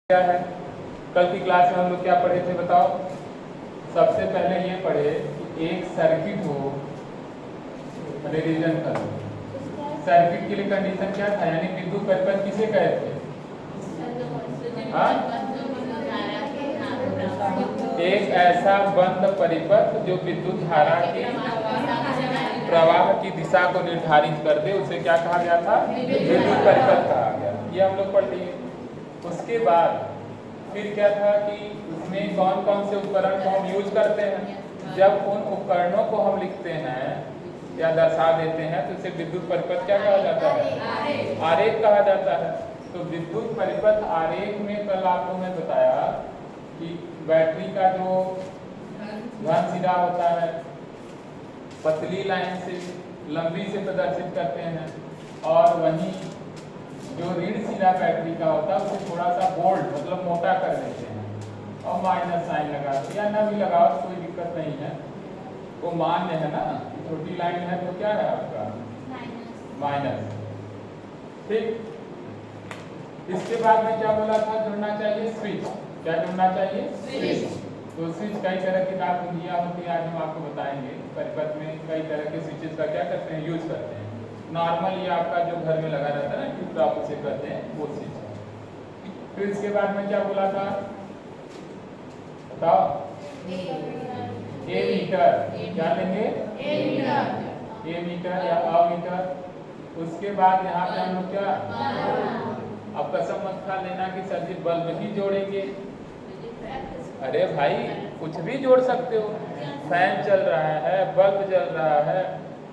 क्या है। कल की क्लास में हम लोग क्या पढ़े थे बताओ। सबसे पहले ये पढ़े कि एक सर्किट हो, रिवीजन करो। सर्किट के लिए कंडीशन क्या था, यानी विद्युत परिपथ किसे कहते हैं? हाँ? एक ऐसा बंद परिपथ जो विद्युत धारा की प्रवाह की दिशा को निर्धारित कर दे, उसे क्या कहा गया था? विद्युत परिपथ कहा गया। ये हम लोग पढ़ लिए। उसके बाद फिर क्या था कि उसमें कौन कौन से उपकरण को हम यूज करते हैं। जब उन उपकरणों को हम लिखते हैं या दर्शा देते हैं तो उसे विद्युत परिपथ क्या कहा जाता है? आरेख कहा जाता है। तो विद्युत परिपथ आरेख में कल आपको मैं बताया कि बैटरी का जो धन सिरा होता है पतली लाइन से लंबी से प्रदर्शित करते हैं, और वहीं जो ऋण सिरा बैटरी का होता है उसे थोड़ा सा बोल्ड मतलब मोटा कर देते हैं और माइनस साइन लगा दो या न भी लगाओ तो कोई दिक्कत नहीं है। वो मान्य है ना, छोटी लाइन है तो क्या है आपका माइनस। ठीक। इसके बाद में क्या बोला था, जुड़ना चाहिए स्विच। क्या जुड़ना चाहिए? स्विच। तो स्विच कई तरह की कुंजियां होती है, आज हम आपको बताएंगे। परिपथ में कई तरह के स्विचेस का क्या करते हैं, यूज करते हैं। नॉर्मल ये आपका जो घर में लगा रहता है ना ट्यूब टॉप, उसे कहते हैं वो स्विच। फिर इसके बाद में क्या बोला था बताओ? एमीटर। क्या लेंगे? एमीटर या अमीटर। उसके बाद यहाँ पे हम लोग क्या, अब कसम मत खा लेना कि सर जी बल्ब ही जोड़ेंगे। अरे भाई कुछ भी जोड़ सकते हो। फैन चल रहा है, बल्ब जल रहा है,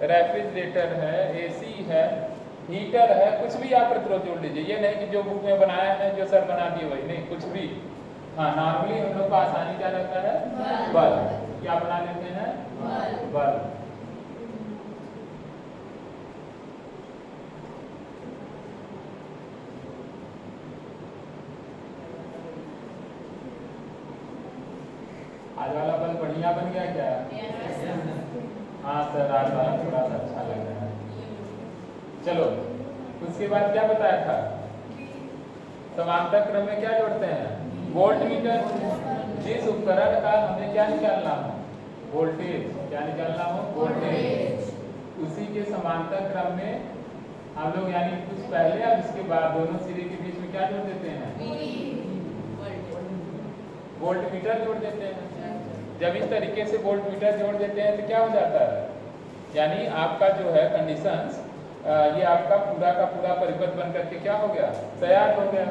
रेफ्रिजरेटर है, एसी है, हीटर है, कुछ भी आप प्रतिरोध जोड़ लीजिए। ये नहीं कि जो बुक में बनाया है जो सर बना दिए वही नहीं, कुछ भी। हाँ, नॉर्मली हम लोग को आसानी क्या रहता है? बल्ब। क्या बना लेते हैं? बल्ब। आज वाला बल्ब बढ़िया बन गया क्या? हाँ सर, आज वाला थोड़ा सा अच्छा लग रहा है। चलो, उसके बाद क्या बताया था? समांतर क्रम में क्या जोड़ते हैं? Volt meter. जिस उपकरण का हमें क्या निकालना हो? वोल्टेज। क्या निकालना हो? वोल्टेज। उसी के समांतर क्रम में हम लोग यानी कुछ पहले और उसके बाद दोनों सिरे के बीच में क्या जोड़ देते हैं? वोल्ट मीटर जोड़ देते हैं। जब इस तरीके से वोल्ट मीटर जोड़ देते हैं तो क्या हो जाता है, यानी आपका जो है कंडीशंस, ये आपका पूरा का पूरा परिपथ बन करके क्या हो गया? तैयार हो गया।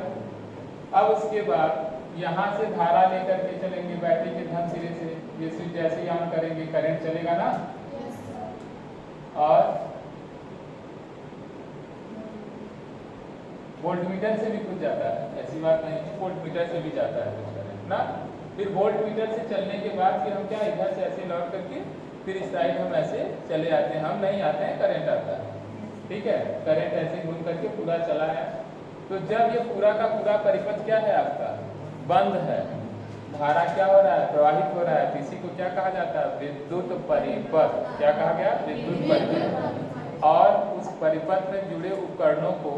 अब उसके बाद यहाँ से धारा लेकर के चलेंगे बैटरी के धन सिरे से। ये स्विच जैसे ही ऑन करेंगे करंट चलेगा ना, और वोल्टमीटर से भी कुछ जाता है, ऐसी बात नहीं है, वोल्टमीटर से भी जाता है कुछ करंट ना। फिर वोल्टमीटर से चलने के बाद फिर हम क्या इधर से ऐसे लौट करके फिर इस साइड हम ऐसे चले आते हैं। हम नहीं आते हैं, करंट आता है। ठीक है, करंट ऐसे घूम करके पूरा चला है। तो जब ये पूरा का पूरा परिपथ क्या है आपका? बंद है, धारा क्या हो रहा है? प्रवाहित हो रहा है। तो इसी को क्या कहा जाता है? विद्युत परिपथ। क्या कहा गया? विद्युत परिपथ। और उस परिपथ में जुड़े उपकरणों को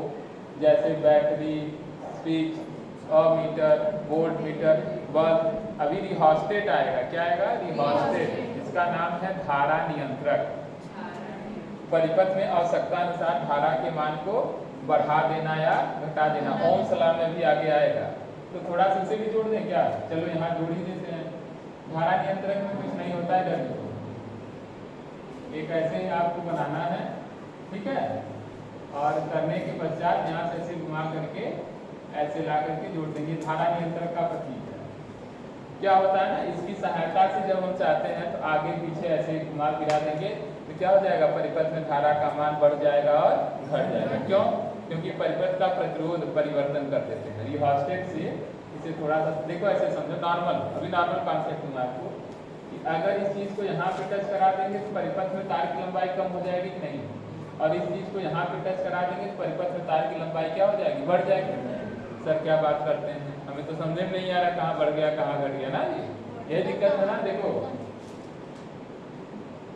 जैसे battery, switch, ammeter, volt meter, bulb. अभी रिहोस्टेट आएगा। क्या आएगा? रिहोस्टेट। इसका नाम है धारा नियंत्रक। परिपथ में आवश्यकता अनुसार धारा के मान को बढ़ा देना या घटा देना। ओम लॉ में भी आगे आएगा, तो थोड़ा सा उसे भी जोड़ दें क्या? चलो यहाँ जोड़ ही देते हैं। धारा नियंत्रक में कुछ नहीं होता है, इधर देखो, एक ऐसे ही आपको बनाना है। ठीक है, और करने के पश्चात यहाँ से ऐसे घुमा करके ऐसे ला करके जोड़ देंगे। धारा नियंत्रक का प्रतीक है। क्या होता है ना, इसकी सहायता से जब हम चाहते हैं तो आगे पीछे ऐसे घुमा फिरा देंगे तो क्या हो जाएगा? परिपथ में धारा का मान बढ़ जाएगा और घट जाएगा। क्यों? क्योंकि परिपथ का प्रतिरोध परिवर्तन कर देते हैं। रिहोस्टेट से इसे थोड़ा सा देखो, ऐसे समझो नॉर्मल, अभी नॉर्मल कॉन्सेप्ट दूंगा आपको कि अगर इस चीज़ को यहाँ पे टच करा देंगे तो परिपथ में तार की लंबाई कम हो जाएगी कि नहीं, और इस चीज़ को यहाँ पे टच करा देंगे तो परिपथ में तार की लंबाई क्या हो जाएगी? बढ़ जाएगी। सर क्या बात करते हैं, हमें तो समझ में नहीं आ रहा कहाँ बढ़ गया कहाँ घट गया ना। ये दिक्कत है ना। देखो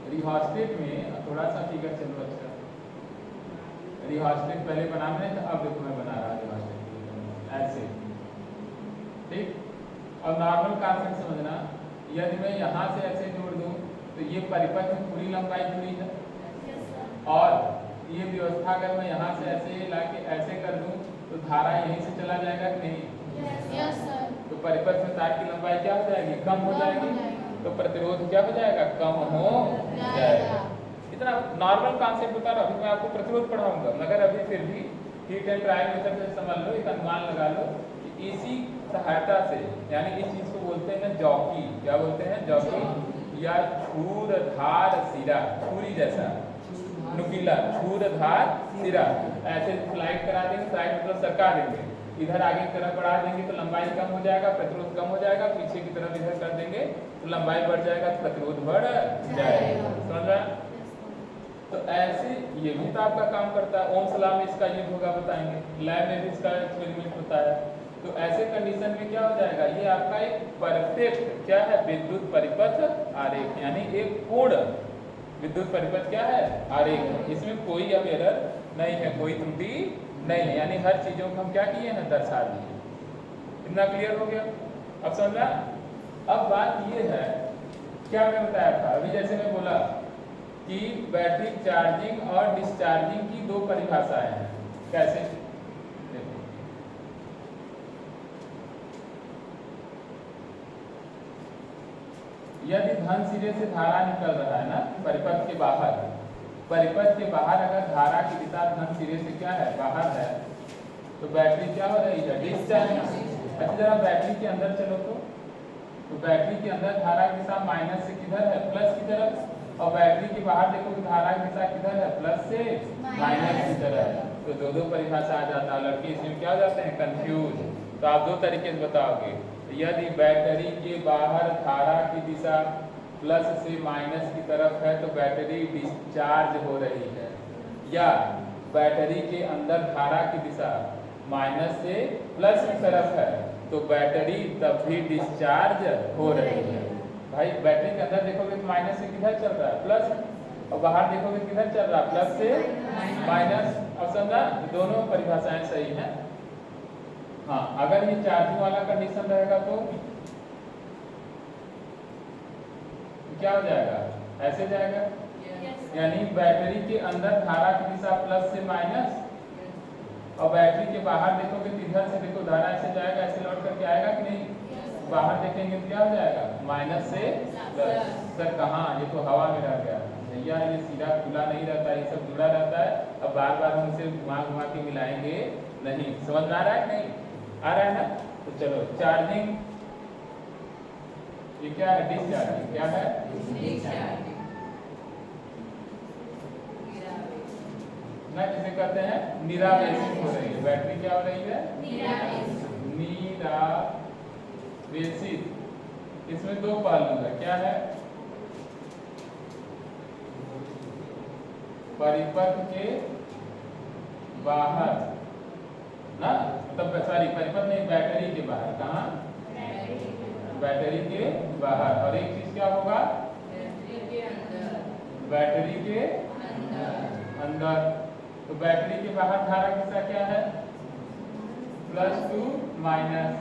रिहोस्टेट में थोड़ा सा फिगर चलो, अच्छा रिहोस्टेट पहले बनाना है, तो अब देखो मैं बना रहा रिहोस्टेट ऐसे। ठीक। और नॉर्मल कॉन्सेप्ट समझना, यदि मैं यहाँ से ऐसे जोड़ दूँ तो ये परिपथ में पूरी लंबाई जुड़ी है, और ये व्यवस्था अगर मैं यहाँ से ऐसे लाके ऐसे कर दूँ तो धारा यहीं से चला जाएगा कि नहीं? Yes sir. तो परिपथ में तार की लंबाई क्या हो जाएगी? कम हो जाएगी। तो प्रतिरोध क्या हो जाएगा? कम हो जाएगा। इतना नॉर्मल कॉन्सेप्ट बता रहा हूँ। अभी मैं आपको प्रतिरोध पढ़ाऊंगा, मगर अभी फिर भी हीट एंड ट्रायल मेथड से समझ लो, एक अनुमान लगा लो कि इसी सहायता से, यानी इस चीज को बोलते हैं जॉकी। क्या बोलते हैं? जॉकी या छूर धार सिरा, छुरी जैसा नुकीला छूर धार सिरा। ऐसे स्लाइड करा देंगे, स्लाइड मतलब सरका देंगे, इधर आगे की तरफ बढ़ा देंगे तो लंबाई कम हो जाएगा, प्रतिरोध कम हो जाएगा। पीछे की तरफ इधर कर देंगे तो लंबाई बढ़ जाएगा, प्रतिरोध बढ़ जाएगा। समझ रहा है? तो ऐसे ये भी तो आपका काम करता है। ओम्स लॉ में इसका यूज होगा, बताएंगे। लैब में भी इसका एक्सपेरिमेंट होता है। तो ऐसे कंडीशन में क्या हो जाएगा? ये आपका एक परफेक्ट क्या है? विद्युत परिपथ आरेख, यानी एक पूर्ण विद्युत परिपथ क्या है? आरेख है। इसमें कोई अब एरर नहीं है, कोई त्रुटि नहीं है, यानी हर चीजों को हम क्या किए हैं? दर्शा दिए। इतना क्लियर हो गया? अब समझा? अब बात ये है, क्या मैं बताया था अभी, जैसे मैं बोला कि बैटरी चार्जिंग और डिस्चार्जिंग की दो परिभाषाएं हैं। कैसे? देखो, यदि धन सिरे से धारा निकल रहा है ना परिपथ के बाहर, परिपथ के बाहर अगर धारा की दिशा धन सिरे से क्या है? बाहर है, तो बैटरी क्या हो रही है? डिस्चार्ज। अच्छा जरा बैटरी के अंदर चलो तो बैटरी के अंदर धारा की दिशा माइनस से किधर है? प्लस की तरफ। और बैटरी के बाहर देखो कि धारा की दिशा किधर है? प्लस से माइनस की तरफ है। तो दो दो परिभाषा आ जाता है। लड़के इसमें क्या हो जाते हैं? कंफ्यूज। तो आप दो तरीके से बताओगे, यदि बैटरी के बाहर धारा की दिशा प्लस से माइनस की तरफ है तो बैटरी डिस्चार्ज हो रही है, या बैटरी के अंदर धारा की दिशा माइनस से प्लस की तरफ है तो बैटरी तब भी डिस्चार्ज हो रही है। भाई बैटरी के अंदर देखोगे तो माइनस से किधर चल रहा है? प्लस। और बाहर देखोगे किधर चल रहा है? प्लस से माइनस। अब समझा? दोनों परिभाषाएं सही हैं। हाँ, अगर ये चार्जिंग वाला कंडीशन रहेगा तो क्या हो जाएगा? ऐसे जाएगा, यानी बैटरी के अंदर धारा की दिशा प्लस से माइनस, और बैटरी के बाहर देखोगे तो इधर से देखो धारा ऐसे जाएगा, ऐसे लौट करके आएगा कि नहीं? बाहर देखेंगे तो क्या हो जाएगा? माइनस से प्लस। सर कहाँ? ये तो हवा में रह गया भैया, ये सीधा खुला नहीं रहता, ये सब जुड़ा रहता है। अब बार बार हम इसे घुमा घुमा के मिलाएंगे नहीं। समझ में आ रहा है नहीं? आ रहा है ना? तो चलो, चार्जिंग ये क्या है? डिस्चार्जिंग। क्या है? ना जिसे कहते हैं निरावेशित हो रही है बैटरी। क्या हो रही है? निरावेशित। इसमें दो पहलू है। क्या है? परिपथ के बाहर ना, मतलब सॉरी परिपथ नहीं, बैटरी के बाहर। कहाँ? बैटरी के बाहर। और एक चीज क्या होगा? बैटरी के अंदर। तो बैटरी के बाहर धारा की दिशा क्या है? प्लस टू माइनस,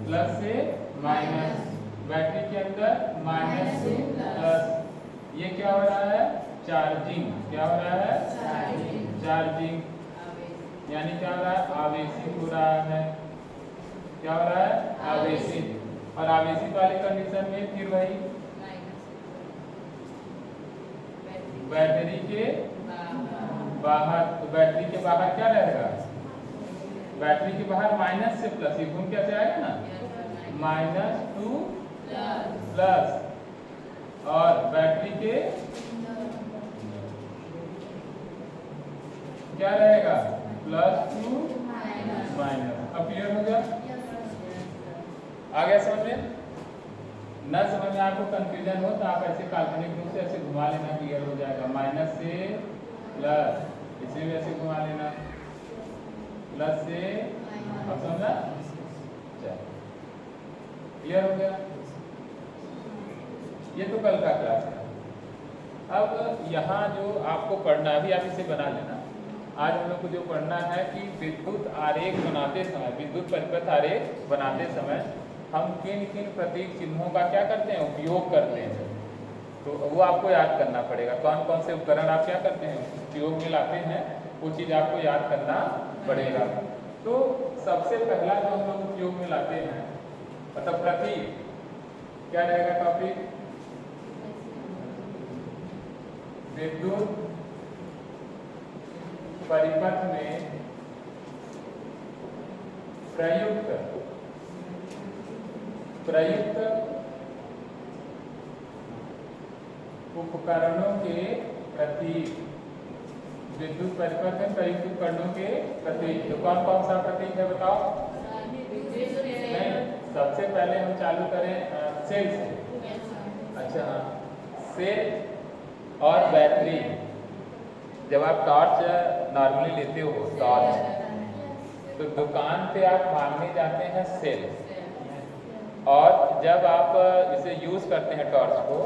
प्लस से माइनस। बैटरी के अंदर माइनस टू प्लस। ये क्या हो रहा है? चार्जिंग। क्या हो रहा है? चार्जिंग। यानी क्या हो रहा है? आवेशित हो रहा है। क्या हो रहा है? आवेशित। और आवेशित वाले कंडीशन में फिर वही बैटरी के बाहर। तो बैटरी के बाहर क्या रहेगा? बैटरी के बाहर माइनस से प्लस, ये घूम कैसे आएगा ना? Minus two plus. और बैटरी के क्या रहेगा? Plus two minus. अब क्लियर हो गया? आ गया समझ में? न समझ में आपको कंफ्यूजन हो तो आप ऐसे काल्पनिक रूप से ऐसे घुमा लेना, क्लियर हो जाएगा। माइनस से प्लस, इसे भी ऐसे घुमा लेना, प्लस से। अब समझा? क्लियर हो गया? ये तो कल का क्लास है। अब यहाँ जो आपको पढ़ना है, अभी आप इसे बना लेना। आज हम लोग को जो पढ़ना है कि विद्युत आरेख बनाते समय, विद्युत परिपथ आरेख बनाते समय हम किन किन प्रतीक चिन्हों का क्या करते हैं, उपयोग करते हैं। तो वो आपको याद करना पड़ेगा, कौन कौन से उपकरण आप क्या करते हैं, उपयोग में लाते हैं, वो चीज़ आपको याद करना पड़ेगा। तो सबसे पहला जो हम लोग उपयोग में लाते हैं मतलब प्रतीक, क्या रहेगा टॉपिक, विद्युत परिपथ में प्रयुक्त उपकरणों के प्रतीक। विद्युत परिपथ में प्रयुक्त उपकरणों के प्रतीक, तो कौन कौन सा प्रतीक है बताओ। नहीं, सबसे पहले हम चालू करें सेल से। अच्छा हाँ, सेल और बैटरी। जब आप टॉर्च नॉर्मली लेते हो टॉर्च, तो दुकान पे आप मांगने जाते हैं सेल, और जब आप इसे यूज़ करते हैं टॉर्च को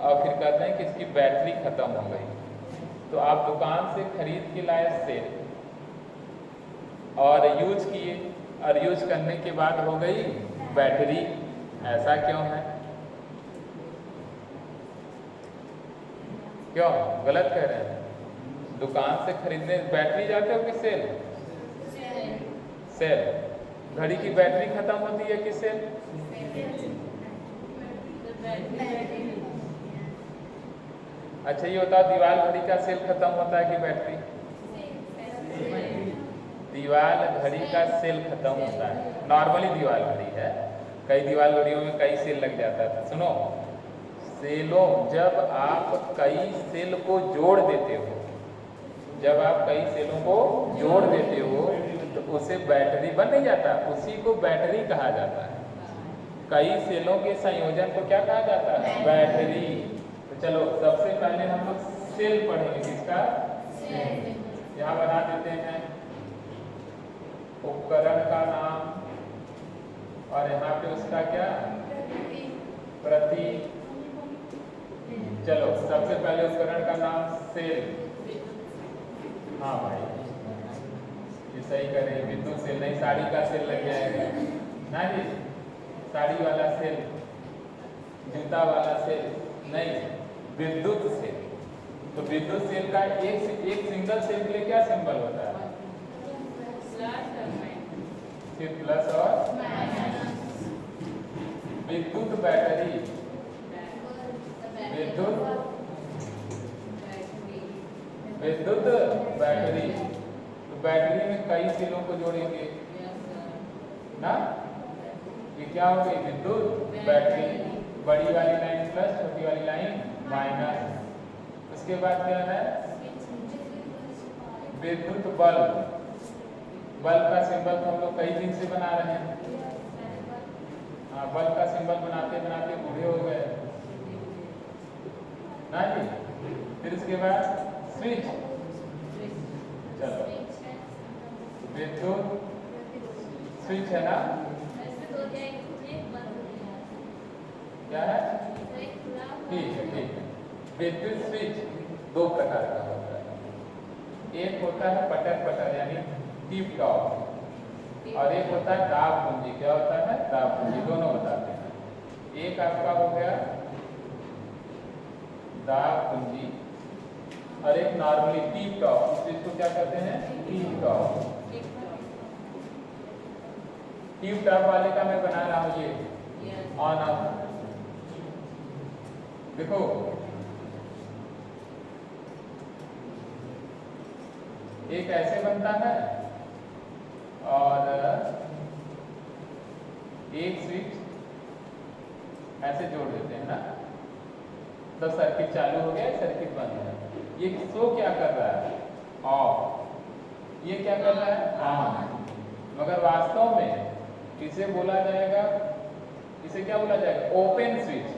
और फिर कहते हैं कि इसकी बैटरी ख़त्म हो गई, तो आप दुकान से खरीद के लाए सेल और यूज किए, और यूज करने के बाद हो गई बैटरी। ऐसा क्यों है, क्यों गलत कह रहे हैं। दुकान से खरीदने बैटरी जाते हो कि सेल, सेल। घड़ी की बैटरी खत्म होती है कि सेल, अच्छा ये बताओ दीवार घड़ी का सेल खत्म होता है कि बैटरी, दीवार घड़ी का सेल खत्म होता है। नॉर्मली दीवार घड़ी है, कई दीवार घड़ियों में कई सेल लग जाता है। सुनो, सेलों, जब आप कई सेल को जोड़ देते हो, जब आप कई सेलों को जोड़ देते हो तो उसे बैटरी बन नहीं जाता, उसी को बैटरी कहा जाता है। कई सेलों के संयोजन को क्या कहा जाता है, बैटरी। तो चलो सबसे पहले हम लोग सेल पढ़ेंगे, किसका, यहाँ बना देते हैं उपकरण का नाम, और यहाँ पे उसका क्या, प्रतीक। चलो सबसे पहले उपकरण का नाम सेल। हाँ भाई ये सही कर रहे हैं, विद्युत सेल नहीं, साड़ी का सेल लग जाएगा ना जी, साड़ी वाला सेल, जूता वाला सेल नहीं, विद्युत सेल। तो विद्युत सेल का एक सिंगल सेल के लिए क्या सिंबल होता है, सिर्फ प्लस और माइनस। विद्युत बैटरी, विद्युत बैटरी, तो बैटरी में कई सेलों को जोड़ेंगे ना, ये क्या हो गई, विद्युत बैटरी। बड़ी वाली लाइन प्लस, छोटी वाली लाइन माइनस। उसके बाद क्या है, विद्युत बल्ब। बल्ब का सिंबल तो हम लोग कई दिन से बना रहे हैं, हाँ बल्ब का सिंबल बनाते बनाते बूढ़े हो गए ना जी। फिर उसके बाद स्विच, चलो विद्युत स्विच है ना, क्या है, ठीक है ठीक है। विद्युत स्विच दो प्रकार का होता है, एक होता है पटर पटर यानी टिप टॉप, और एक होता है दाब कुंजी। क्या होता है, दाब कुंजी, दोनों बताते हैं। एक आपका हो गया दाब कुंजी, और एक नॉर्मली टिप टॉप, इस चीज को क्या कहते हैं, टिप टॉप। टिप टॉप वाले का मैं बना रहा हूँ ये ऑन ऑफ, देखो एक ऐसे बनता है और एक स्विच ऐसे जोड़ देते हैं ना, तो सर्किट चालू हो गया, सर्किट बंद है। ये शो क्या कर रहा है, ऑफ, ये क्या कर रहा है, ऑन। मगर वास्तव में इसे बोला जाएगा, इसे क्या बोला जाएगा, ओपन स्विच,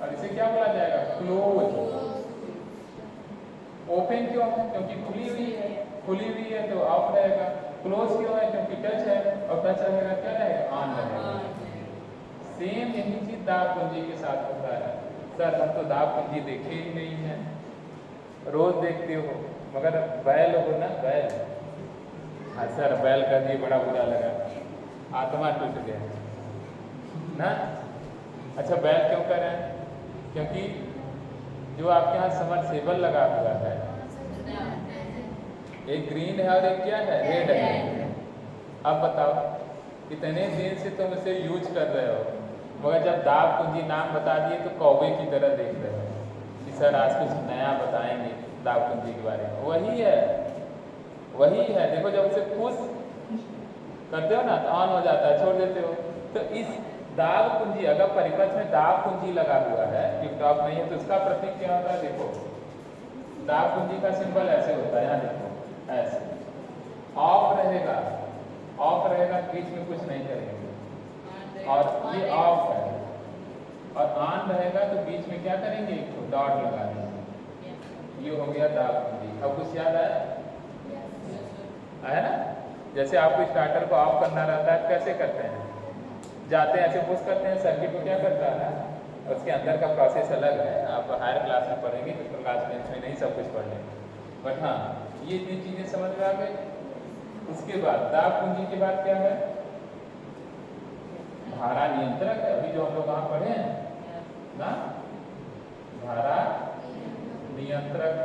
और इसे क्या बोला जाएगा, क्लोज। ओपन क्यों है, क्योंकि खुली हुई है, खुली हुई है तो ऑफ रहेगा। क्लोज क्यों है, क्योंकि टच है, और टच रहेगा क्या रहेगा, ऑन रहेगा। सेम यही चीज दाब कुंजी के साथ होता है। सर हम तो दाब कुंजी देखे ही नहीं है, रोज देखते हो, मगर बैल हो ना, बैल सर बैल का जी बड़ा बुरा लगा, आत्मा टूट गया ना। अच्छा बैल क्यों कर रहे हैं? क्योंकि जो आपके यहाँ समरसेबल लगा हुआ है, एक ग्रीन है और एक क्या है, रेड है। अब बताओ कितने दिन से तुम इसे यूज कर रहे हो, मगर जब दाब कुंजी नाम बता दिए तो कौवे की तरह देख रहे हो कि सर आज कुछ नया बताएंगे दाब कुंजी के बारे में। वही है, वही है। देखो जब उसे पुश करते हो ना तो ऑन हो जाता है, छोड़ देते हो। तो इस दाब कुंजी, अगर परिपथ में दाब कुंजी लगा हुआ है, टिप टॉप नहीं है, तो उसका प्रतीक क्या होता है? देखो दाब कुंजी का सिंबल ऐसे होता है, यहाँ देखो ऐसे। ऑफ रहेगा, ऑफ रहेगा, बीच में कुछ नहीं करेंगे, और ये ऑफ है। और ऑन रहेगा तो बीच में क्या करेंगे, एक डॉट लगा देंगे। ये हो गया दाब कुंजी। अब कुछ याद आया ना? जैसे आपको स्टार्टर को ऑफ करना रहता है, कैसे करते हैं? जाते हैं ऐसे पुश करते हैं, सर्किट को क्या करता है, उसके अंदर का प्रोसेस अलग है। आप हायर क्लास में पढ़ेंगे तो क्लास टेंथ में नहीं सब कुछ पढ़ लेंगे, बट हाँ ये तीन चीज़ें समझ में आ गई। उसके बाद दाब कुंजी के बाद क्या है? धारा नियंत्रक है, अभी जो हम लोग वहाँ पढ़े हैं ना, धारा नियंत्रक।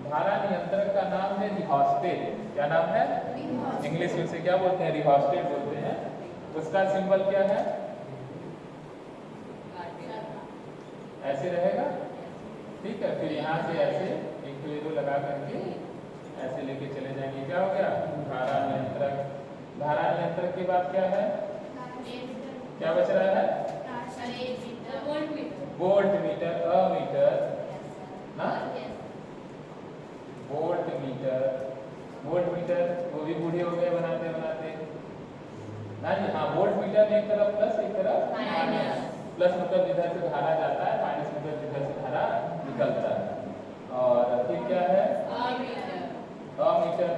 धारा नियंत्रक का नाम है रिहोस्टेट। क्या नाम है? इंग्लिश में से क्या बोलते हैं? रिहोस्टेट बोलते हैं। उसका सिंबल क्या है? ऐसे रहेगा, ठीक है। फिर यहाँ से ऐसे एक एरो लगा करके ऐसे लेके चले जाएंगे। क्या हो गया? धारा नियंत्रक। धारा नियंत्रक के बाद क्या है? क्या बच रहा है? वोल्ट मीटर, अमीटर ना, वोल्ट मीटर। वोल्ट मीटर वो भी बूढ़े हो गए बनाते बनाते ना जी। हाँ वोल्ट मीटर में एक तरफ प्लस एक तरफ माइनस। प्लस मतलब जिधर से धारा जाता है, माइनस मतलब जिधर से धारा निकलता है। और फिर क्या है? अमीटर।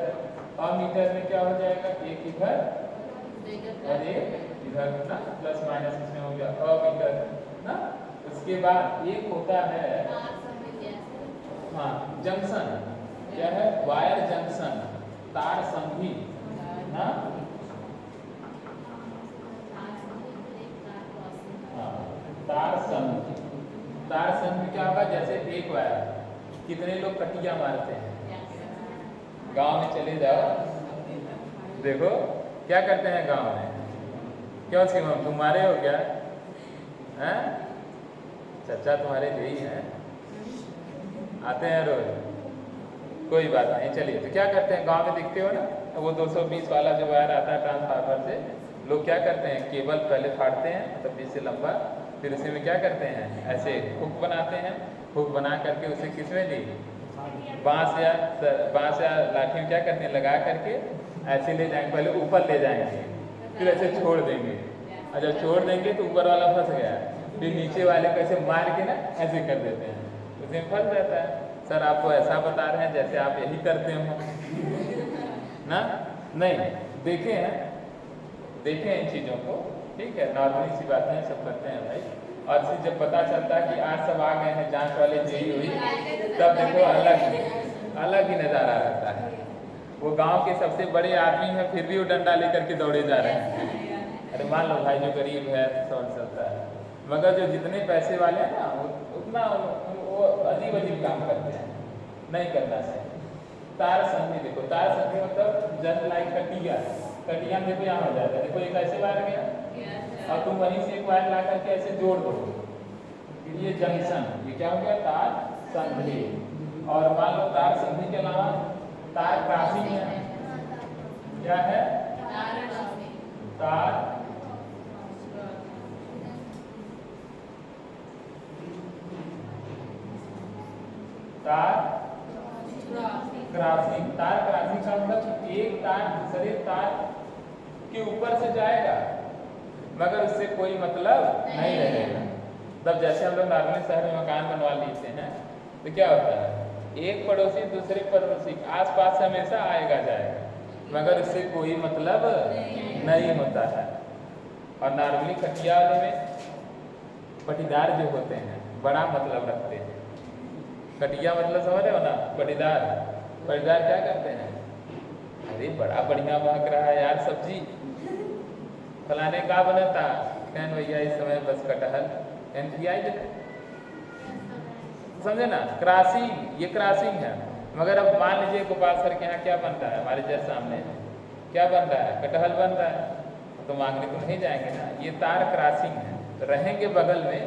अमीटर में क्या हो जाएगा? एक इधर और एक इधर ना, प्लस माइनस इसमें हो गया अमीटर ना। उसके बाद एक होता है हाँ जंक्शन। क्या है? वायर जंक्शन, तार संधि ना। हाँ तार संधि। तार संधि क्या होगा? जैसे एक वायर, कितने लोग कटिया मारते हैं? गांव में चले जाओ, देखो क्या करते हैं गांव में। क्यों शिवम तुम मारे हो क्या? हैं? चचा तुम्हारे यही हैं, आते हैं रोज। कोई बात नहीं, चलिए। तो क्या करते हैं गांव में, दिखते हो ना वो 220 वाला जो वायर आता है ट्रांसफार्मर से, लोग क्या करते हैं? केबल पहले फाड़ते हैं, मतलब 20 से लंबा, फिर उसी में क्या करते हैं? ऐसे हुक बनाते हैं। हुक बना करके उसे किसमें दी? बांस या लाठी में क्या करते हैं? लगा करके ऐसे ले जाएंगे, पहले ऊपर ले जाएंगे, फिर ऐसे छोड़ देंगे। और जब छोड़ देंगे तो ऊपर वाला फंस गया, फिर नीचे वाले को ऐसे मार के ना ऐसे कर देते हैं, उसमें फंस जाता है। सर आपको ऐसा बता रहे हैं जैसे आप यही करते हो ना? नहीं, देखे हैं, देखे हैं इन चीज़ों को, ठीक है। नॉर्मली सी बातें हैं, सब करते हैं भाई। और फिर जब पता चलता है कि आज सब आ गए हैं जांच वाले जेई हुई, तब देखो अलग ही नज़ारा रहता है। वो गांव के सबसे बड़े आदमी हैं, फिर भी वो डंडा लेकर के दौड़े जा रहे हैं। अरे मान लो भाई जो गरीब है समझ सकता है, मगर जो जितने पैसे वाले हैं ना उतना वो अजीब अजीब काम करते हैं, नहीं करना चाहिए। तार संधि देखो, तार संधि मतलब जस्ट लाइक कटिया। कटिया में देखो यहाँ हो जाता है, देखो एक ऐसे वायर गया और तुम वहीं से एक वायर ला करके ऐसे जोड़ दो, ये जंक्शन, ये क्या हो गया? तार संधि। और मान लो तार संधि के अलावा तार क्रॉसिंग है। क्या है? तार क्रॉसिंग। तार क्रॉसिंग का मतलब एक तार दूसरे तार के ऊपर से जाएगा मगर उससे कोई मतलब नहीं रहेगा। तब जैसे हम लोग नॉर्मली शहर में मकान बनवा लेते हैं तो क्या होता है? एक पड़ोसी दूसरे पड़ोसी आसपास से हमेशा आएगा जाएगा मगर उससे कोई मतलब नहीं होता है। और नॉर्मली खटिया वाले में पटीदार जो होते हैं बड़ा मतलब रखते हैं। कटिया मतलब समझ रहे हो ना? पटीदार। पटीदार क्या करते हैं? अरे बड़ा बढ़िया महक रहा है यार सब्जी, फलाने का बना था। कहन भैया इस समय बस कटहल एनपीआई समझे ना, क्रॉसिंग, ये क्रॉसिंग है। मगर अब मान लीजिए गोपाल सर के यहाँ क्या बन रहा है, हमारे जैसे सामने है, क्या बन रहा है, कटहल बन रहा है, तो मांगने तो नहीं जाएंगे ना। ये तार क्रॉसिंग है, तो रहेंगे बगल में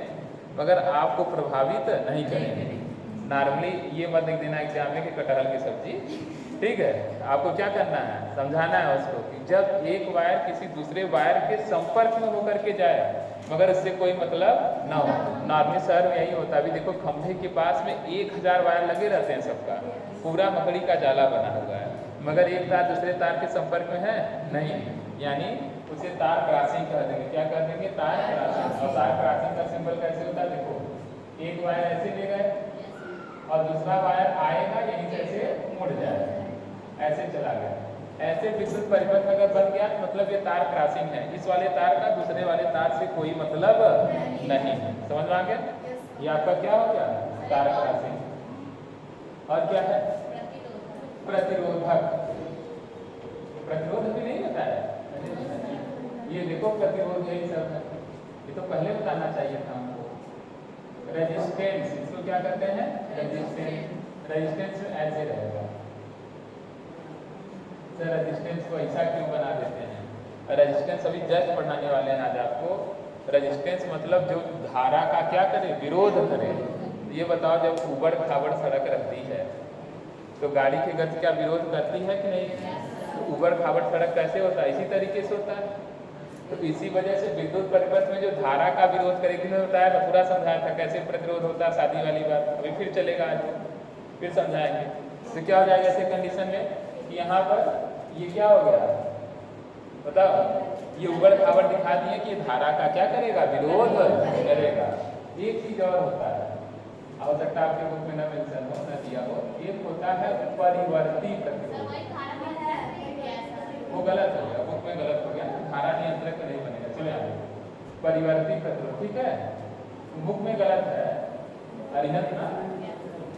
मगर आपको प्रभावित नहीं करेंगे। नॉर्मली ये मत लिख देना एग्जाम में कि कटहल की सब्जी, ठीक है। आपको क्या करना है, समझाना है उसको कि जब एक वायर किसी दूसरे वायर के संपर्क में होकर के जाए मगर उससे कोई मतलब ना हो। नॉर्मली शहर में यही होता है। अभी देखो खंभे के पास में 1000 वायर लगे रहते हैं, सबका पूरा मकड़ी का जाला बना हुआ है, मगर एक तार दूसरे तार के संपर्क में है नहीं, यानी उसे तार क्रॉसिंग कर देंगे। क्या कर देंगे, तार क्रॉसिंग। और तार क्रॉसिंग का सिंबल कैसे होता है, देखो एक वायर ऐसे ले गए और दूसरा वायर आएगा यहीं से ऐसे मुड़ जाएगा, ऐसे चला गया, ऐसे विद्युत परिपथ अगर बन गया मतलब ये तार क्रॉसिंग है। इस वाले तार का दूसरे वाले तार से कोई मतलब नहीं है। समझ में आ गया, ये आपका क्या हो गया, तार क्रॉसिंग। और क्या है, प्रतिरोधक। प्रतिरोध भी नहीं होता है, ये देखो प्रतिरोध यही सब है, ये तो पहले बताना चाहिए था हमको। रेजिस्टेंस, इसको क्या कहते हैं, रेजिस्टेंस। रेजिस्टेंस ऐसे रहेगा सर, रेजिस्टेंस को ऐसा क्यों बना देते हैं। रेजिस्टेंस अभी जस्ट पढ़ाने वाले हैं आज आपको। रेजिस्टेंस मतलब जो धारा का क्या करे, विरोध करे। ये बताओ जब उबड़ खाबड़ सड़क रहती है तो गाड़ी की गति क्या विरोध करती है कि नहीं। तो उबड़ खाबड़ सड़क कैसे होता है, इसी तरीके से होता है। तो इसी वजह से विद्युत परिपथ में जो धारा का विरोध करेगी नहीं होता है, तो पूरा समझाया था कैसे प्रतिरोध होता है, शादी वाली बात अभी फिर चलेगा, आज फिर समझाएंगे। तो क्या हो जाएगा ऐसे कंडीशन में कि यहाँ पर ये क्या हो गया बताओ, ये उबड़ खाबड़ दिखा दिए कि धारा का क्या करेगा, विरोध करेगा। एक चीज और होता है, आवश्यकता आपके बुक में न मेंशन हो, न दिया हो, एक होता है परिवर्ती प्रतिरोध। वो गलत हो गया, बुक में गलत हो गया, धारा नियंत्रक नहीं बनेगा। चलो आगे, परिवर्ती प्रतिरोध, ठीक है, बुक में गलत है, अरिहंत ना,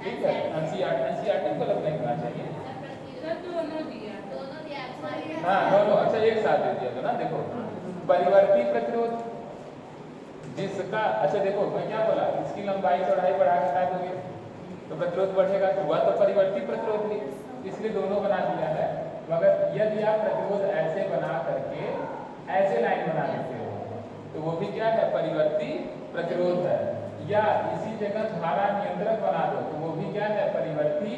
ठीक है। एनसीईआरटी गलत नहीं होना चाहिए। हाँ दोनों, अच्छा एक साथ दे दिया तो ना। देखो परिवर्ती प्रतिरोध जिसका, अच्छा देखो मैं क्या बोला, इसकी लंबाई चौड़ाई बढ़ा के हटा दोगे तो प्रतिरोध बढ़ेगा, तो हुआ तो परिवर्ती प्रतिरोध भी, इसलिए दोनों बना दिया है। मगर यदि आप प्रतिरोध ऐसे बना करके ऐसे लाइन बना देते हो तो वो भी क्या है, परिवर्ती प्रतिरोध है। या इसी जगह धारा नियंत्रक बना दो तो वो भी क्या है, परिवर्ती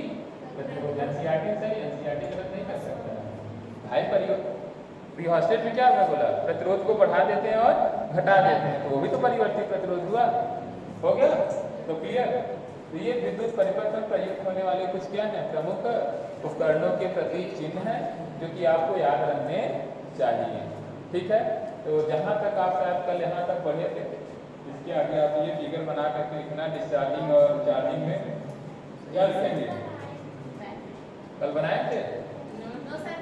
प्रतिरोध। एनसीईआरटी सही, एनसीईआरटी गलत नहीं कर सकता भाई। परिवर्तित में क्या मैं बोला, प्रतिरोध को बढ़ा देते हैं और घटा देते हैं, तो वो भी तो परिवर्ती प्रतिरोध हुआ, हो गया। तो क्लियर, तो ये विद्युत परिपथ में प्रयुक्त होने वाले कुछ क्या है, प्रमुख उपकरणों के प्रतीक चिन्ह हैं जो कि आपको याद रखने चाहिए, ठीक है। तो जहाँ तक आप शायद कल यहाँ तक पढ़े थे, इसके आगे आप ये फिगर बना करके लिखना, डिस्चार्जिंग और चार्जिंग में क्या लिखेंगे, कल बनाए थे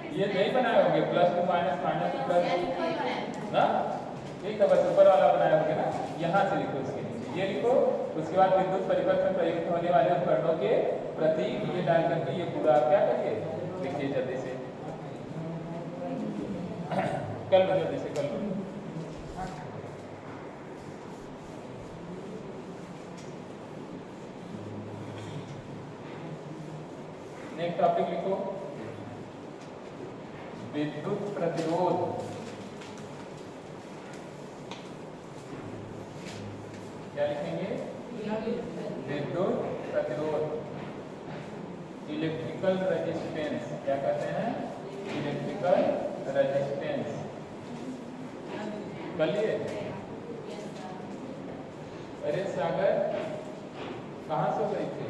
ये नहीं बनाए होंगे, plus two minus minus plus ना, ठीक है। बस ऊपर वाला बनाए होंगे ना, यहाँ से लिखो, इसके नीचे ये लिखो। उसके बाद विद्युत परिपथ में प्रयुक्त होने वाले उपकरणों के प्रतीक ये डाल करके ये पूरा आप क्या करिए, लिखिए जल्दी से, कल जल्दी से कल। नेक्स्ट टॉपिक लिखो, विद्युत प्रतिरोध। क्या लिखेंगे, विद्युत प्रतिरोध, इलेक्ट्रिकल रेजिस्टेंस। क्या कहते हैं, इलेक्ट्रिकल रेजिस्टेंस। कर लिए। अरे सागर कहाँ सो गई थी,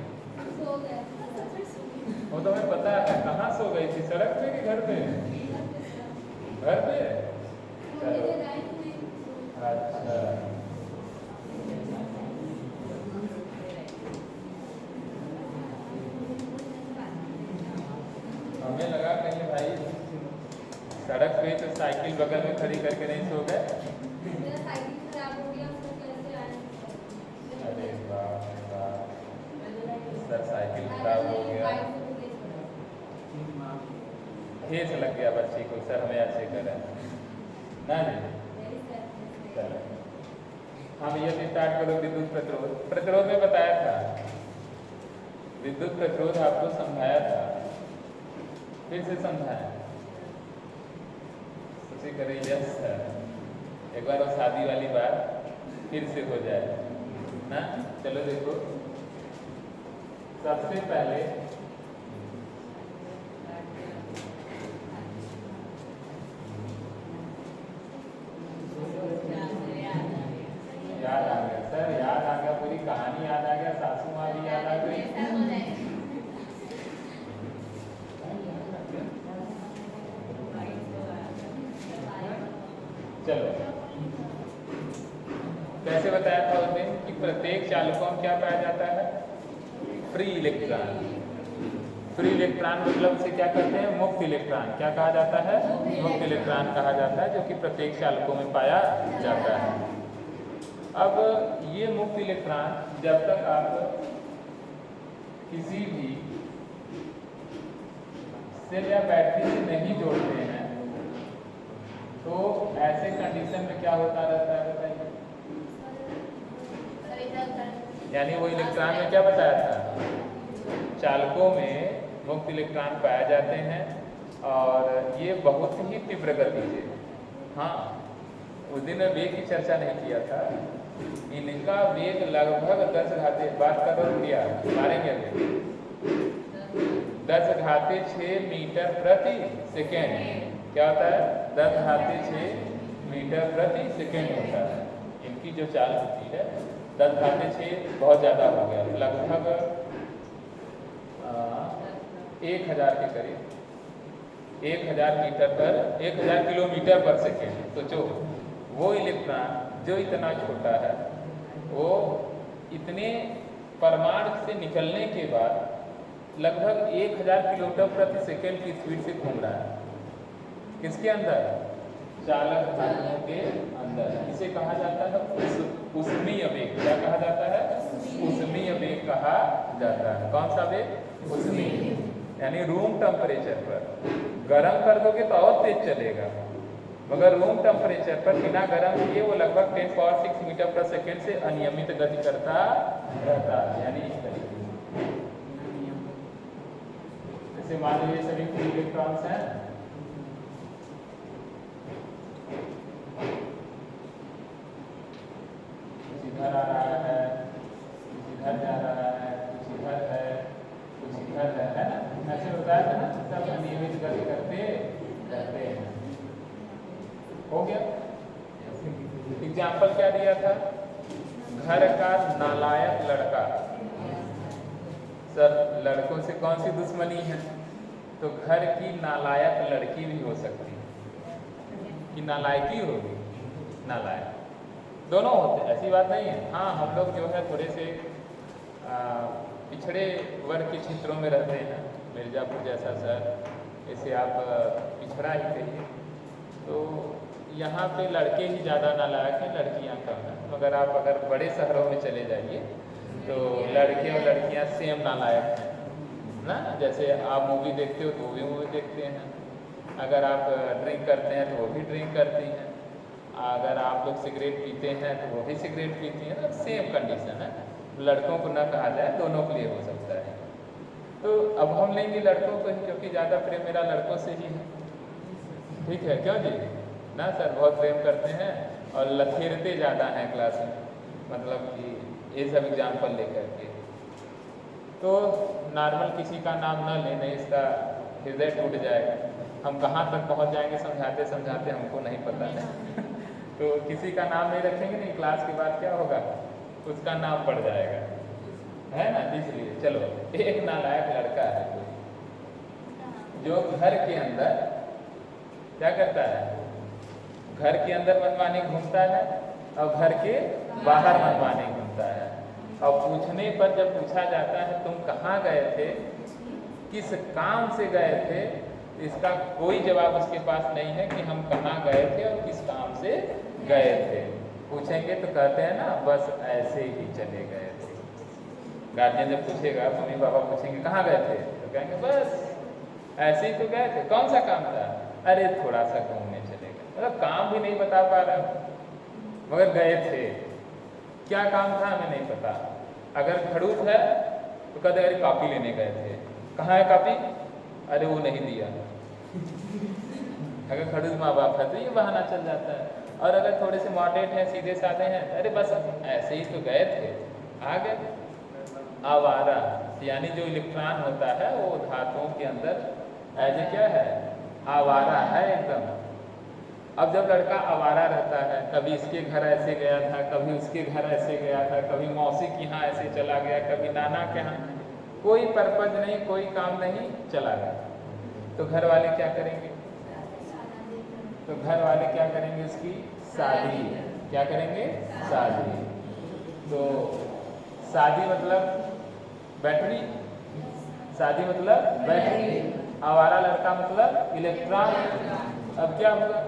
वो तो हमें पता है, कहाँ सो गई थी, सड़क पे कि घर पे, घर पे। चलो अच्छा, हमें लगा कहीं भाई सड़क पे तो साइकिल बगल में खड़ी करके नहीं सो गए। अरे बाप रे बाप, सर साइकिल खराब हो गया, ठेस लग गया ठीक हो सर, हमें ऐसे कर रहे हैं ना जी। चलो हम ये स्टार्ट करो। विद्युत प्रतिरोध, प्रतिरोध में बताया था, विद्युत प्रतिरोध आपको समझाया था, फिर से समझाया, सोचे करें यस सर एक बार वो शादी वाली बात फिर से हो जाए ना। चलो देखो, सबसे पहले याद आ गया सर, याद आ गया, पूरी कहानी याद आ गया, सासू माँ भी याद आ गई। चलो कैसे बताया था उस दिन कि प्रत्येक चालकों में क्या पाया जाता है, फ्री इलेक्ट्रॉन। फ्री इलेक्ट्रॉन मतलब से क्या कहते हैं, मुक्त इलेक्ट्रॉन। क्या कहा जाता है, मुक्त इलेक्ट्रॉन कहा जाता है, जो कि प्रत्येक चालकों में पाया जाता है। अब ये मुक्त इलेक्ट्रॉन जब तक आप किसी भी सेल या बैटरी से नहीं जोड़ते हैं तो ऐसे कंडीशन में क्या होता रहता है बताइए। यानी वो इलेक्ट्रॉन में क्या बताया था, चालकों में मुक्त इलेक्ट्रॉन पाए जाते हैं और ये बहुत ही तीव्र गति से। हाँ, उस दिन में वेग की चर्चा नहीं किया था, इनका वेग लगभग 10 घाते, बात कर रहा किया मारेंगे अभी, 10 घाते 6 मीटर प्रति सेकेंड। क्या होता है, 10 घाते 6 मीटर प्रति सेकेंड होता है। इनकी जो चाल होती है 10 घाते 6 बहुत ज़्यादा हो गया, लगभग 1000 के करीब, 1000 मीटर पर 1000 किलोमीटर पर सेकेंड। सोचो वो इलेक्ट्रॉन जो इतना छोटा है, वो इतने परमाणु से निकलने के बाद लगभग 1000 किलोमीटर प्रति सेकेंड की स्पीड से घूम रहा है। किसके अंदर, चालक धातुओं के अंदर। इसे कहा जाता है ऊष्मीय वेग। क्या कहा जाता है, ऊष्मीय वेग कहा जाता है। कौन सा वेग, ऊष्मीय, यानी रूम टेम्परेचर पर। गर्म कर दोगे तो और तेज चलेगा, मगर रूम टेम्परेचर पर बिना गर्म किए वो लगभग 10⁶ मीटर पर सेकेंड से अनियमित गति करता रहता है। यानी इस तरीके से, जैसे मान लीजिए सभी फ्री इलेक्ट्रॉन्स हैं, कुछ इधर आ रहा है, कुछ इधर जा रहा है, कुछ इधर है, कुछ इधर है ना, ऐसे बताया था ना, सब अनियमित गति करते रहते हैं। हो गया। एग्जाम्पल क्या दिया था, घर का नालायक लड़का। सर लड़कों से कौन सी दुश्मनी है, तो घर की नालायक लड़की भी हो सकती है, कि नालायकी होगी, नालायक दोनों होते, ऐसी बात नहीं है। हाँ, हम लोग जो है थोड़े से पिछड़े वर्ग के क्षेत्रों में रहते हैं, मिर्ज़ापुर जैसा शहर, ऐसे आप पिछड़ा ही कहिए, तो यहाँ पे लड़के ही ज़्यादा नालायक हैं, लड़कियाँ कम हैं। मगर आप अगर बड़े शहरों में चले जाइए तो लड़के और लड़कियाँ सेम नालायक हैं ना। जैसे आप मूवी देखते हो तो वो भी मूवी देखते हैं, अगर आप ड्रिंक करते हैं तो वो भी ड्रिंक करती हैं, अगर आप लोग सिगरेट पीते हैं तो वो भी सिगरेट पीती हैं। सेम कंडीशन है, लड़कों को न कहा जाए, दोनों के लिए हो सकता है। तो अब हम लेंगे लड़कों को ही, क्योंकि ज़्यादा प्रेम मेरा लड़कों से ही है। ठीक है, क्यों जी ना सर, बहुत प्रेम करते हैं और लथेरते ज़्यादा हैं क्लास में, मतलब कि ये सब एग्जाम्पल लेकर के। तो नॉर्मल किसी का नाम न लेने, इसका हृदय टूट जाएगा। हम कहाँ तक पहुँच जाएंगे समझाते समझाते, हमको नहीं पता है तो किसी का नाम नहीं रखेंगे, नहीं क्लास के बाद क्या होगा, उसका नाम पड़ जाएगा, है ना। इसलिए चलो, एक नालायक लड़का है जो घर के अंदर क्या करता है, घर के अंदर मनमानी घूमता है और घर के बाहर मनमानी घूमता है। और पूछने पर जब पूछा जाता है तुम कहाँ गए थे, किस काम से गए थे, इसका कोई जवाब उसके पास नहीं है कि हम कहाँ गए थे और किस काम से गए थे। पूछेंगे तो कहते हैं ना, बस ऐसे ही चले गए थे। गार्जियन जब पूछेगा, मम्मी पापा पूछेंगे कहाँ गए थे, तो कहेंगे बस ऐसे ही तो गए थे। कौन सा काम था, अरे थोड़ा सा घूमने चले गए, मतलब काम भी नहीं बता पा रहा मगर गए थे। क्या काम था हमें नहीं पता। अगर खड़ूस है तो कहते अरे कॉपी लेने गए थे, कहाँ है कॉपी, अरे वो नहीं दिया। अगर खड़ूस माँ बाप है तो ये बहाना चल जाता है। और अगर थोड़े से मॉडरेट हैं, सीधे साधे हैं, अरे बस ऐसे ही तो गए थे, आ गए। आवारा यानी जो इलेक्ट्रॉन होता है वो धातुओं के अंदर ऐसे क्या है, आवारा है एकदम। अब जब लड़का आवारा रहता है, कभी इसके घर ऐसे गया था, कभी उसके घर ऐसे गया था, कभी मौसी के यहाँ ऐसे चला गया, कभी नाना के यहाँ, कोई पर्पज नहीं, कोई काम नहीं, चला गया। तो घर वाले क्या करेंगे, तो घर वाले क्या करेंगे, उसकी शादी। क्या करेंगे, शादी। तो शादी मतलब बैटरी, शादी मतलब बैटरी, आवारा लड़का मतलब इलेक्ट्रॉन। अब क्या होगा,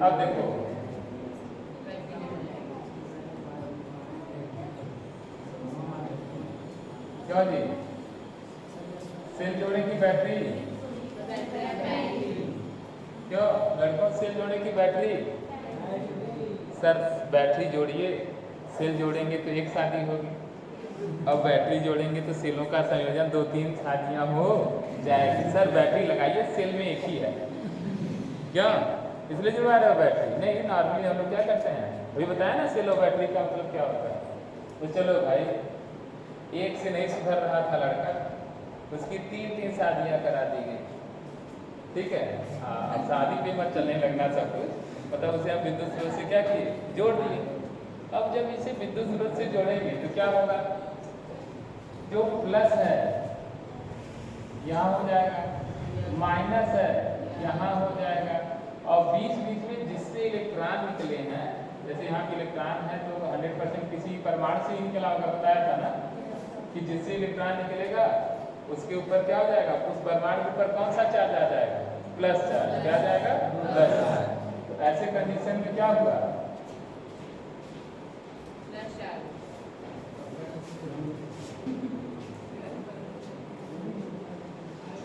अब देखो क्यों जी, सेल जोड़े की बैटरी, क्यों लड़कों सेल जोड़े की बैटरी, सर बैटरी जोड़िए, सेल जोड़ेंगे तो एक शादी होगी, अब बैटरी जोड़ेंगे तो सेलों का संयोजन 2-3 शादियां हो जाएगी। सर बैटरी लगाइए, सेल में एक ही है, क्या इसलिए जुड़ा रहे हो बैटरी? नहीं, नॉर्मली हम लोग क्या करते हैं, अभी बताया ना सेल और बैटरी का मतलब क्या होता है। तो चलो भाई, एक से नहीं सुधर रहा था लड़का, उसकी 3 शादियां करा दी गई, ठीक है। हाँ, शादी पे मत चलने लगना सब कुछ, मतलब उसे हम विद्युत स्रोत से क्या किए, जोड़ दिए। अब जब इसे विद्युत स्रोत से जोड़ेंगे तो क्या होगा, जो प्लस है यहाँ हो जाएगा, माइनस है यहाँ हो जाएगा, और बीच बीच में जिससे इलेक्ट्रॉन निकले हैं, जैसे यहाँ के इलेक्ट्रॉन है तो 100% किसी परमाणु से ही निकला होगा, बताया था ना कि जिससे इलेक्ट्रॉन निकलेगा उसके ऊपर क्या हो जाएगा, उस परमाणु के ऊपर कौन सा चार्ज आ जाएगा, प्लस चार्ज। क्या जाएगा, प्लस चार्ज। तो ऐसे कंडीशन में क्या हुआ,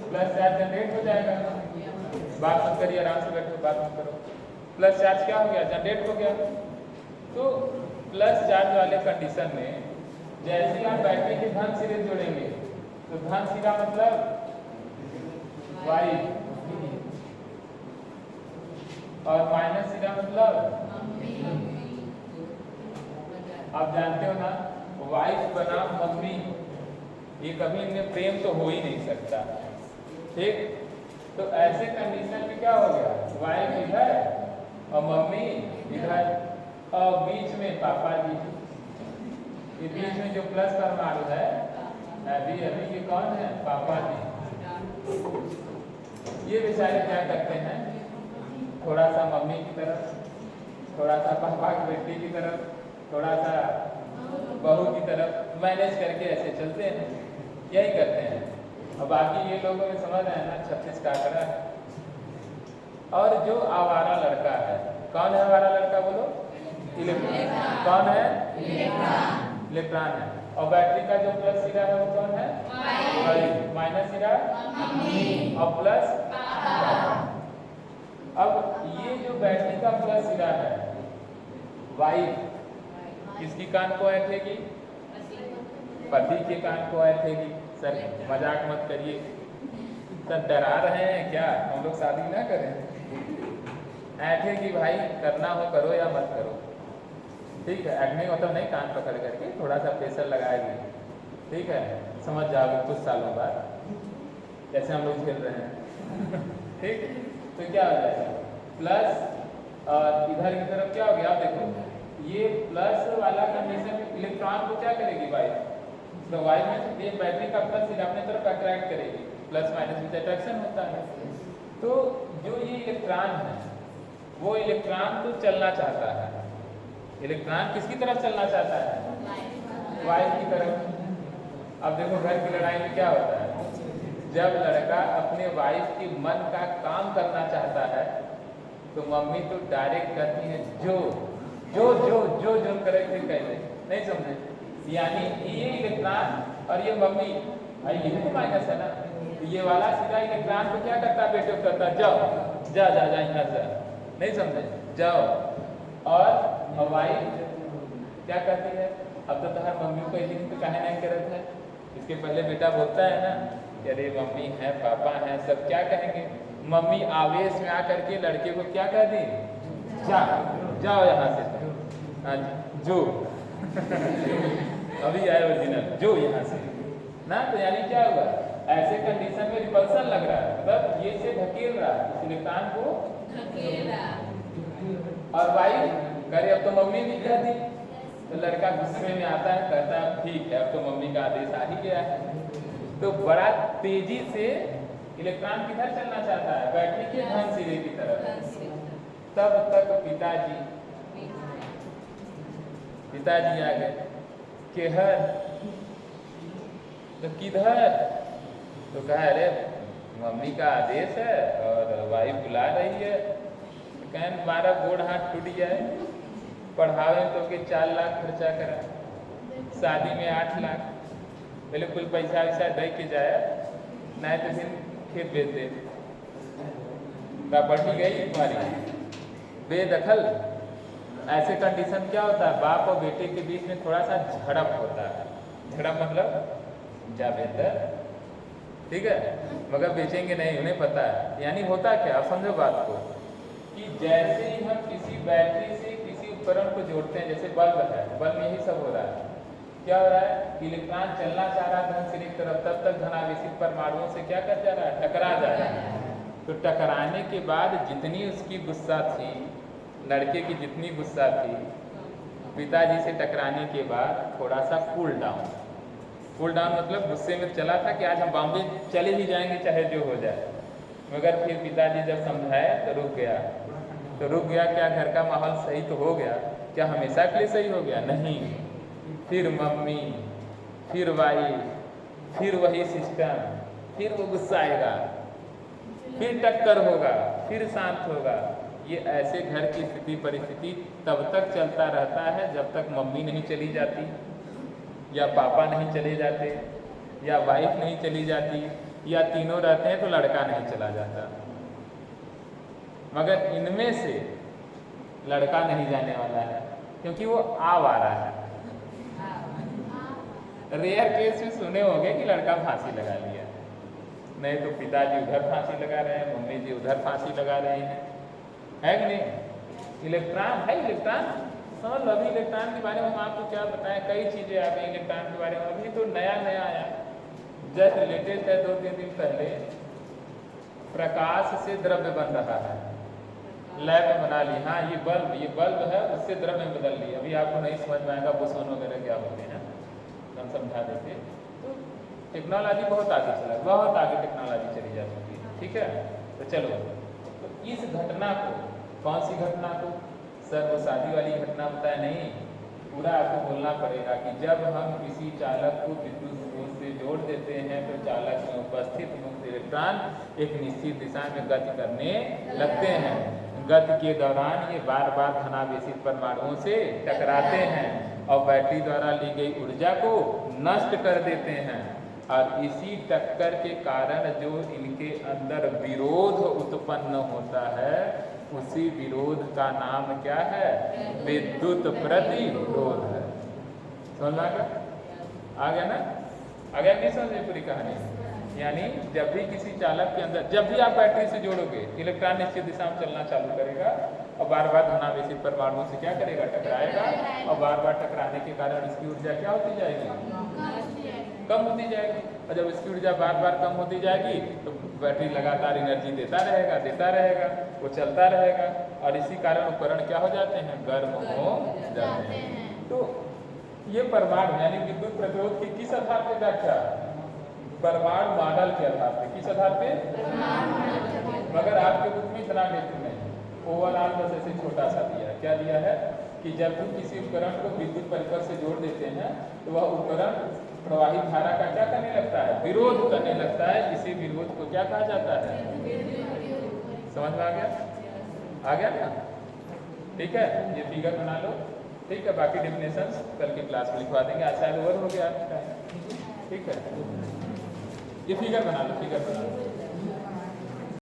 प्लस चार्ज जनरेट हो जाएगा। बात मत करिए, आराम से बैठो, बात मत करो। प्लस चार्ज क्या हो गया, जनरेट हो गया। तो प्लस चार्ज वाले कंडीशन में जैसे आप बैटरी के धन सिरे जोड़ेंगे तो धन सिरा मतलब वाई और माइनस सिरा मतलब, आप जानते हो ना, वाइफ बनाम मम्मी, ये कभी इनमें प्रेम तो हो ही नहीं सकता, ठीक। तो ऐसे कंडीशन में क्या हो गया, वाइफ इधर और मम्मी इधर, और बीच में पापा जी, ये बीच में जो प्लस परमाणु है अभी ये कौन है, पापा जी। ये बेचारे क्या करते हैं, थोड़ा सा मम्मी की तरफ, थोड़ा सा पापा की बेटी की तरफ, थोड़ा सा बहू की तरफ मैनेज करके ऐसे चलते हैं, यही करते हैं। और बाकी ये लोगों में समझ आए ना, 36 काकड़ा है। और जो आवारा लड़का है, कौन है आवारा लड़का, बोलो, इलेक्ट्रॉन। कौन है, इलेक्ट्रॉन है। और बैटरी का जो प्लस सिरा है वो कौन है, माइनस सिरा और प्लस। अब ये जो बैटरी का प्लस सिरा है, वाइफ किसकी कान को ऐठेगी, पति के कान को ऐठेगी। सर मजाक मत करिए, सर डरा रहे हैं क्या, हम लोग शादी ना करें। ऐठेगी भाई, करना हो करो या मत करो, ठीक है। ऐठने मतलब नहीं, कान पकड़ करके थोड़ा सा प्रेशर लगाएगी, ठीक है, समझ जाओगे कुछ सालों बाद, जैसे हम लोग खेल रहे हैं। ठीक, तो क्या हो जाएगा, प्लस और इधर की तरफ क्या हो गया, आप देखो ये प्लस वाला कंडीशन में इलेक्ट्रॉन को क्या करेगी वाइफ, तो वाइफ में ये बैटरी का प्लस सिरा अपने तरफ अट्रैक्ट करेगी, प्लस माइनस में अट्रैक्शन होता है। तो जो ये इलेक्ट्रॉन है वो इलेक्ट्रॉन तो चलना चाहता है, इलेक्ट्रॉन किसकी तरफ चलना चाहता है, वाइफ की तरफ। अब देखो घर की लड़ाई में क्या होता है, जब लड़का अपने वाइफ के मन का काम करना चाहता है तो मम्मी तो डायरेक्ट कहती है जो जो जो जो जो करे थे कहते, नहीं समझे, यानी ये इलेक्ट्रॉन और ये मम्मी, भाई ये तो माइनस है ना, ये वाला सीधा इलेक्ट्रॉन को क्या करता है, बेटे करता है जाओ जा जा जा यहाँ जा, नहीं समझे, जाओ। और वाइफ क्या कहती है, अब तो तुम्हार मम्मी को एक दिन तो कहे नहीं करत है। इसके पहले बेटा बोलता है ना कि अरे मम्मी है पापा हैं सब क्या कहेंगे, मम्मी आवेश में आकर के लड़के को क्या कह दी, जा जाओ यहाँ से, हाँ जो अभी आए ओरिजिनल, जो यहाँ से ना। तो यानी क्या हुआ, ऐसे कंडीशन में रिपल्सन लग रहा है, मतलब ये से धकेल रहा है, इस इलेक्ट्रॉन को धकेल रहा। और वाइफ करे अब तो मम्मी भी कह दी, तो लड़का गुस्से में आता है, कहता है ठीक है अब तो मम्मी का आदेश आ ही गया है। तो बड़ा तेजी से इलेक्ट्रॉन किधर चलना चाहता है, बैटरी के धन सिरे की तरफ। तब तक पिताजी आ गए, केहर तो किधर, तो कहा अरे मम्मी का आदेश है और वाइफ बुला रही है। तो कहें तुम्हारा गोड़ हाथ टूट जाए, पढ़ावे तो के 4 लाख खर्चा करा, शादी में 8 लाख, बिल्कुल पैसा वैसा दे के जाए, नहीं तो फिर खेत बेच दे, प्रॉपर्टी गई तुम्हारी बेदखल। ऐसे कंडीशन क्या होता है, बाप और बेटे के बीच में थोड़ा सा झड़प होता है, झड़प मतलब जा बेहतर, ठीक है, मगर बेचेंगे नहीं, उन्हें पता है। यानी होता क्या, आप समझो बात को, कि जैसे ही हम किसी बैटरी से किसी उपकरण को जोड़ते हैं, जैसे बल्ब है, बल्ब में यही सब हो रहा है, क्या हो रहा है, इलेक्ट्रॉन चलना चाह रहा है धन सिरे की तरफ, तब तक धनावेशित परमाणुओं से क्या कर जा रहा है, टकरा जा रहा है। तो टकराने के बाद जितनी उसकी गुस्सा थी, लड़के की जितनी गुस्सा थी, पिताजी से टकराने के बाद थोड़ा सा कूल डाउन मतलब गुस्से में चला था कि आज हम बॉम्बे चले ही जाएंगे चाहे जो हो जाए, मगर फिर पिताजी जब समझाए तो रुक गया। क्या घर का माहौल सही तो हो गया, क्या हमेशा के लिए सही हो गया, नहीं, फिर मम्मी, फिर वाइफ, फिर वही सिस्टम, फिर वो गुस्सा आएगा, फिर टक्कर होगा, फिर शांत होगा। ये ऐसे घर की स्थिति परिस्थिति तब तक चलता रहता है जब तक मम्मी नहीं चली जाती, या पापा नहीं चले जाते, या वाइफ नहीं चली जाती, या तीनों रहते हैं तो लड़का नहीं चला जाता। मगर इनमें से लड़का नहीं जाने वाला है, क्योंकि वो आ रहा है। रेयर केस में सुने होंगे कि लड़का फांसी लगा लिया, नहीं तो पिताजी उधर फांसी लगा रहे हैं, मम्मी जी उधर फांसी लगा रहे हैं, है कि नहीं। इलेक्ट्रॉन है, इलेक्ट्रॉन समझ लो। अभी इलेक्ट्रॉन के बारे में हम आपको क्या बताएं, कई चीज़ें आ गई इलेक्ट्रॉन के बारे में, अभी तो नया आया, जस्ट लेटेस्ट है, 2-3 दिन पहले। प्रकाश से द्रव्य बन रहा है, लैब में बना ली, हाँ ये बल्ब है, उससे द्रव्य में बदल ली। अभी आपको नहीं समझ में आएगा बोसोन वगैरह क्या होते हैं, हम समझा देते। तो टेक्नोलॉजी बहुत आगे चला, बहुत आगे टेक्नोलॉजी चली जा चुकी है, ठीक है। तो चलो, तो इस घटना को, कौन सी घटना को, सर वो शादी वाली घटना बताया नहीं, पूरा आपको बोलना पड़ेगा कि जब हम किसी चालक को विद्युत स्रोत से जोड़ देते हैं तो चालक में उपस्थित मुक्त इलेक्ट्रॉन एक निश्चित दिशा में गति करने लगते हैं। गति के दौरान ये बार बार धनावेशित परमाणुओं से टकराते हैं और बैटरी द्वारा ली गई ऊर्जा को नष्ट कर देते हैं। और इसी टक्कर के कारण जो इनके अंदर विरोध उत्पन्न होता है, उसी विरोध का नाम क्या है, विद्युत प्रतिरोध है। समझ आ गया ना, आ गया नहीं समझ पूरी कहानी। यानी जब भी किसी चालक के अंदर, जब भी आप बैटरी से जोड़ोगे, इलेक्ट्रॉन निश्चित दिशा में चलना चालू करेगा और बार बार धनावेशित परमाणुओं से क्या करेगा, टकराएगा, और बार बार टकराने के कारण इसकी ऊर्जा क्या होती जाएगी, कम होती जाएगी। और जब इसकी ऊर्जा बार बार कम होती जाएगी तो बैटरी लगातार एनर्जी देता रहेगा, वो चलता रहेगा, और इसी कारण उपकरण क्या हो जाते हैं, गर्म हो जाते हैं। तो ये परमाणु यानी विद्युत प्रतिरोध की किस आधार पर व्याख्या, परमाणु मॉडल के आधार पे, किस आधार पे, मगर आपके बुक में इतना डेट नहीं, ओवरऑल बस ऐसे छोटा सा दिया है। क्या दिया है कि जब तुम किसी उपकरण को विद्युत परिपथ से जोड़ देते हैं तो वह उपकरण प्रवाहित धारा का क्या करने लगता है, विरोध करने लगता है। इसी विरोध को क्या कहा जाता है, समझ में आ गया ना, ठीक है। ये फिगर बना लो, ठीक है। बाकी डेफिनेशंस कल की क्लास में लिखवा देंगे, आज शायद ओवर हो गया, ठीक है। ये फिगर बना लो,